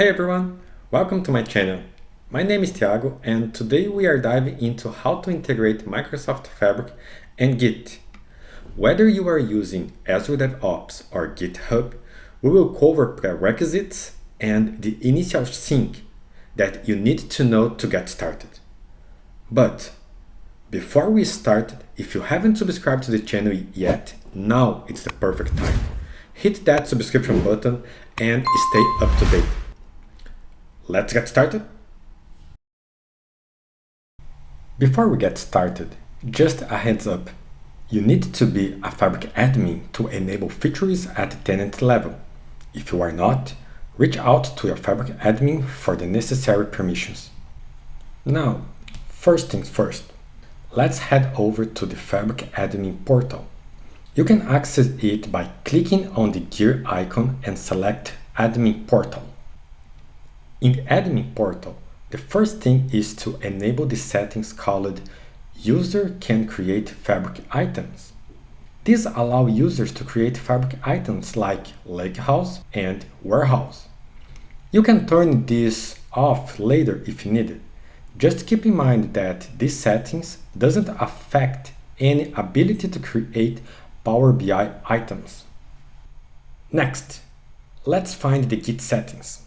Hey everyone, welcome to my channel. My name is Thiago and today we are diving into how to integrate Microsoft Fabric and Git. Whether you are using Azure DevOps or GitHub, we will cover prerequisites and the initial sync that you need to know to get started. But before we start, if you haven't subscribed to the channel yet, now it's the perfect time. Hit that subscription button and stay up to date. Let's get started. Before we get started, just a heads up. You need to be a Fabric admin to enable features at tenant level. If you are not, reach out to your Fabric admin for the necessary permissions. Now, first things first, let's head over to the Fabric admin portal. You can access it by clicking on the gear icon and select Admin Portal. In the admin portal, the first thing is to enable the settings called User can create Fabric items. These allow users to create Fabric items like Lakehouse and Warehouse. You can turn this off later if needed. Just keep in mind that these settings doesn't affect any ability to create Power BI items. Next, let's find the Git settings.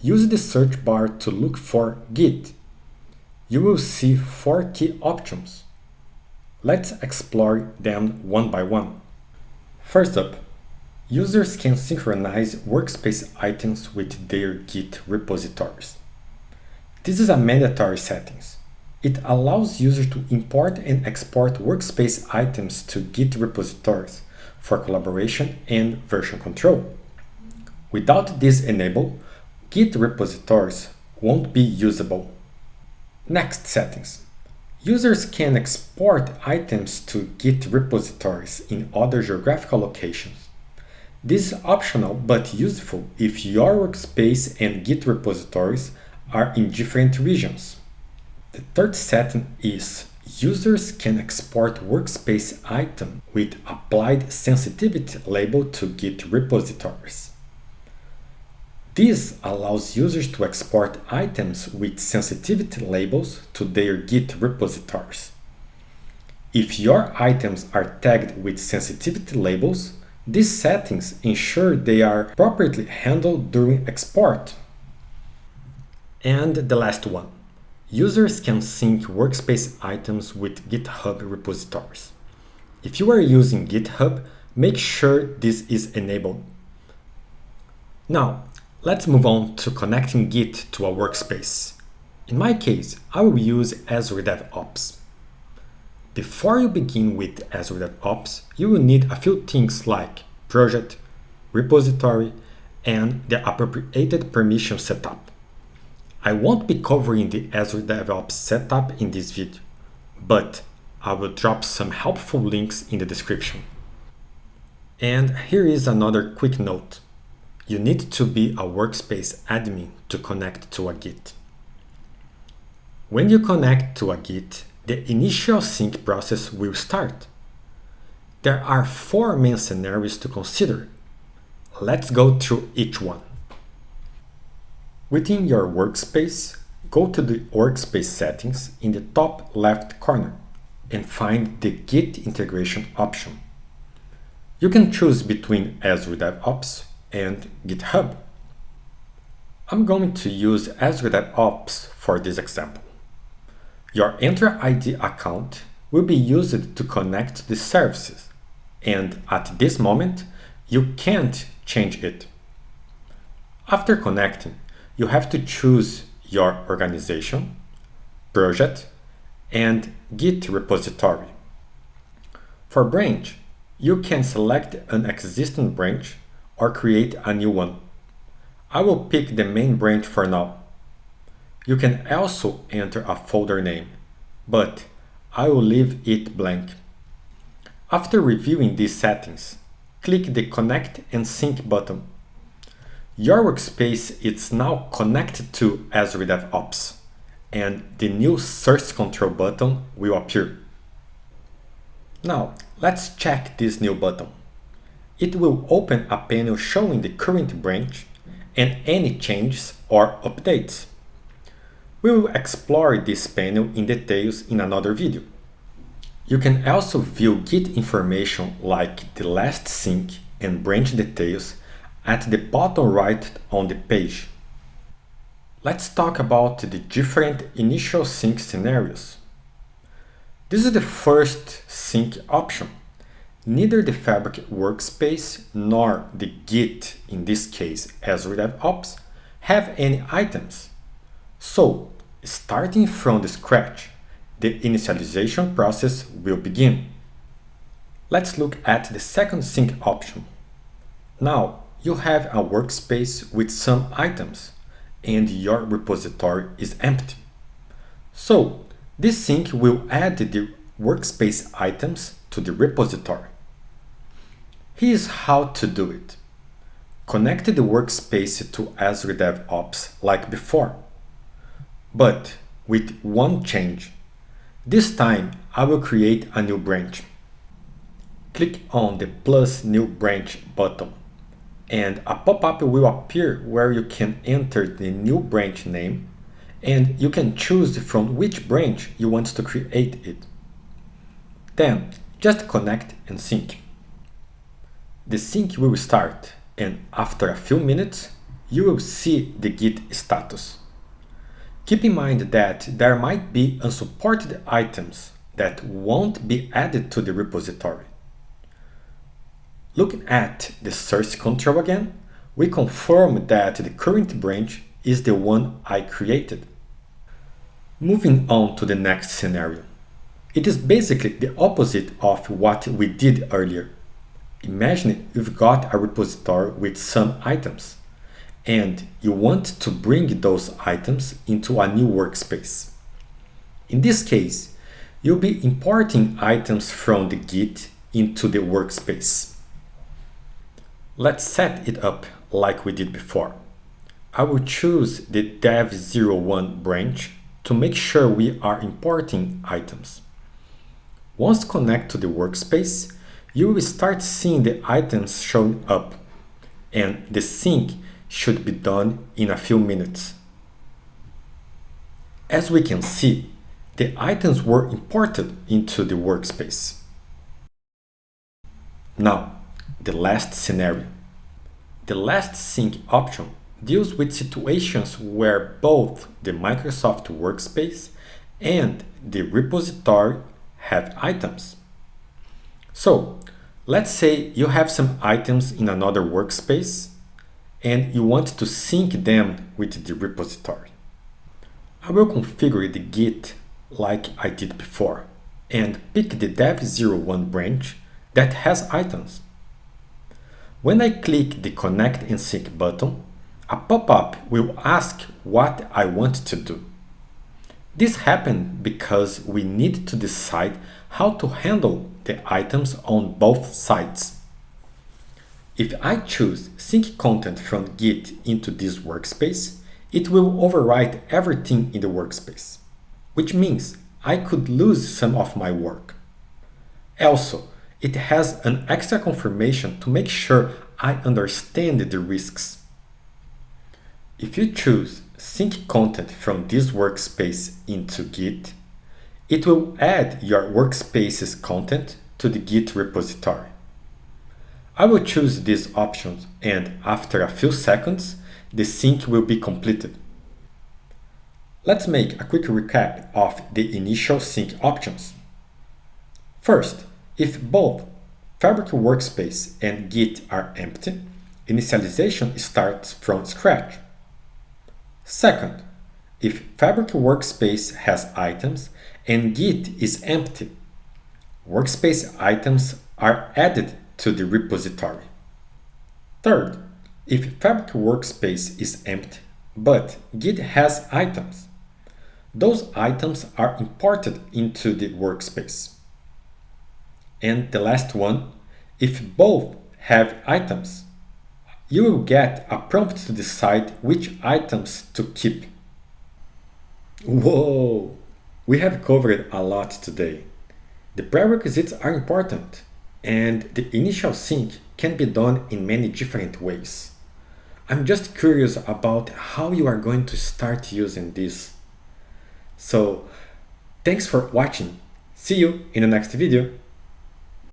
Use the search bar to look for Git. You will see 4 key options. Let's explore them one by one. First up, users can synchronize workspace items with their Git repositories. This is a mandatory setting. It allows users to import and export workspace items to Git repositories for collaboration and version control. Without this enabled, Git repositories won't be usable. Next settings. Users can export items to Git repositories in other geographical locations. This is optional but useful if your workspace and Git repositories are in different regions. The third setting is users can export workspace item with applied sensitivity label to Git repositories. This allows users to export items with sensitivity labels to their Git repositories. If your items are tagged with sensitivity labels, these settings ensure they are properly handled during export. And the last one. Users can sync workspace items with GitHub repositories. If you are using GitHub, make sure this is enabled. Now, let's move on to connecting Git to a workspace. In my case, I will use Azure DevOps. Before you begin with Azure DevOps, you will need a few things like project, repository, and the appropriate permission setup. I won't be covering the Azure DevOps setup in this video, but I will drop some helpful links in the description. And here is another quick note. You need to be a workspace admin to connect to a Git. When you connect to a Git, the initial sync process will start. There are 4 main scenarios to consider. Let's go through each one. Within your workspace, go to the workspace settings in the top left corner and find the Git integration option. You can choose between Azure DevOps and GitHub. I'm going to use Azure DevOps for this example. Your Enter ID account will be used to connect to the services, and at this moment, you can't change it. After connecting, you have to choose your organization, project, and Git repository. For branch, you can select an existing branch or create a new one. I will pick the main branch for now. You can also enter a folder name, but I will leave it blank. After reviewing these settings, click the Connect and Sync button. Your workspace is now connected to Azure DevOps, and the new Source Control button will appear. Now, let's check this new button. It will open a panel showing the current branch and any changes or updates. We will explore this panel in details in another video. You can also view Git information like the last sync and branch details at the bottom right on the page. Let's talk about the different initial sync scenarios. This is the first sync option. Neither the Fabric workspace nor the Git, in this case Azure DevOps, have any items. So, starting from the scratch, the initialization process will begin. Let's look at the second sync option. Now, you have a workspace with some items, and your repository is empty. So, this sync will add the workspace items to the repository. Here's how to do it. Connect the workspace to Azure DevOps like before, but with one change. This time, I will create a new branch. Click on the plus new branch button, and a pop-up will appear where you can enter the new branch name, and you can choose from which branch you want to create it. Then, just connect and sync. The sync will start, and after a few minutes, you will see the Git status. Keep in mind that there might be unsupported items that won't be added to the repository. Looking at the source control again, we confirm that the current branch is the one I created. Moving on to the next scenario. It is basically the opposite of what we did earlier. Imagine you've got a repository with some items, and you want to bring those items into a new workspace. In this case, you'll be importing items from the Git into the workspace. Let's set it up like we did before. I will choose the dev01 branch to make sure we are importing items. Once connect to the workspace, you will start seeing the items showing up, and the sync should be done in a few minutes. As we can see, the items were imported into the workspace. Now, the last scenario. The last sync option deals with situations where both the Microsoft workspace and the repository have items. So, let's say you have some items in another workspace and you want to sync them with the repository. I will configure the Git like I did before and pick the dev01 branch that has items. When I click the Connect and Sync button, a pop-up will ask what I want to do. This happened because we need to decide how to handle the items on both sides. If I choose sync content from Git into this workspace, it will overwrite everything in the workspace, which means I could lose some of my work. Also, it has an extra confirmation to make sure I understand the risks. If you choose sync content from this workspace into Git, it will add your workspace's content to the Git repository. I will choose these options, and after a few seconds, the sync will be completed. Let's make a quick recap of the initial sync options. First, if both Fabric Workspace and Git are empty, initialization starts from scratch. Second, if Fabric Workspace has items and Git is empty, workspace items are added to the repository. Third, if Fabric Workspace is empty but Git has items, those items are imported into the workspace. And the last one, if both have items, you will get a prompt to decide which items to keep. Whoa! We have covered a lot today. The prerequisites are important, and the initial sync can be done in many different ways. I'm just curious about how you are going to start using this. So, thanks for watching. See you in the next video.